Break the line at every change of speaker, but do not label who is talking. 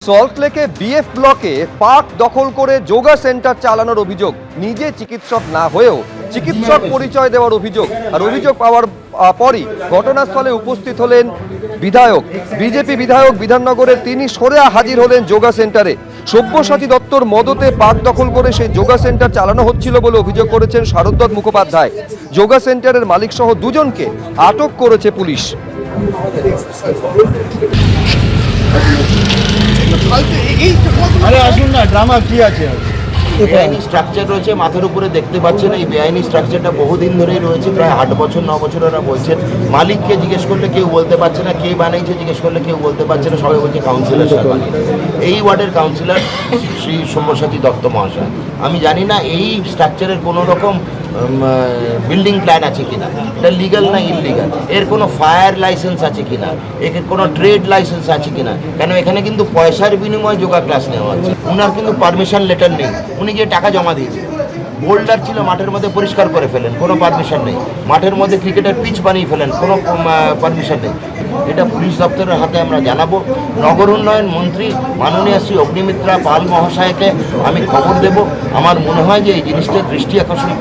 সল্টলেকে BF ব্লকে park দখল করে যোগা সেন্টার চালানোর অভিযোগ। নিজে চিকিৎসক না হয়েও চিকিৎসক পরিচয় দেওয়ার অভিযোগ। আর অভিযোগ পাওয়ার পরই ঘটনাস্থলে উপস্থিত হলেন বিধায়ক, বিজেপি বিধায়ক বিধাননগরের। তিনি সরে হাজির হলেন যোগা সেন্টারে। সব্যসাচী দত্তর মদতে পার্ক দখল করে সেই যোগা সেন্টার চালানো হচ্ছিল বলে অভিযোগ করেছেন শারদ মুখোপাধ্যায়। যোগা সেন্টারের মালিক সহ দুজনকে আটক করেছে পুলিশ।
আরে আসুন না, ড্রামা কি আছে?
বেআইনি স্ট্রাকচার রয়েছে মাথার উপরে দেখতে পাচ্ছেন। এই বেআইনি স্ট্রাকচারটা বহুদিন ধরেই রয়েছে, প্রায় 8 বছর 9 বছর ওরা বলছেন। মালিককে জিজ্ঞেস করলে কেউ বলতে পারছে না, কে বানাইছে জিজ্ঞেস করলে কেউ বলতে পারছে না, সবাই বলছে কাউন্সিলর স্যার বানিয়েছে। এই ওয়ার্ডের কাউন্সিলর শ্রী সব্যসাচী দত্ত মহাশয়। আমি জানি না এই স্ট্রাকচারের কোনো রকম বিল্ডিং প্ল্যান আছে কিনা, এটা লিগাল না ইললিগাল, এর কোনো ফায়ার লাইসেন্স আছে কিনা, এর কোনো ট্রেড লাইসেন্স আছে কিনা। কেন এখানে কিন্তু পয়সার বিনিময়ে যোগা ক্লাস নেওয়া হচ্ছে। উনার কিন্তু পারমিশন লেটার নেই, উনি গিয়ে টাকা জমা দিয়েছেন। বোল্ডার ছিল মাঠের মধ্যে, পরিষ্কার করে ফেলেন, কোনো পারমিশন নেই। মাঠের মধ্যে ক্রিকেটের পিচ বানিয়ে ফেলেন, কোনো পারমিশন নেই। এটা পুলিশ দপ্তরের হাতে আমরা জানাবো। নগর উন্নয়ন মন্ত্রী মাননীয় শ্রী অগ্নিমিত্রা পাল মহাশয়কে আমি খবর দেব। আমার মনে হয় যে এই জিনিসটা দৃষ্টি আকর্ষণ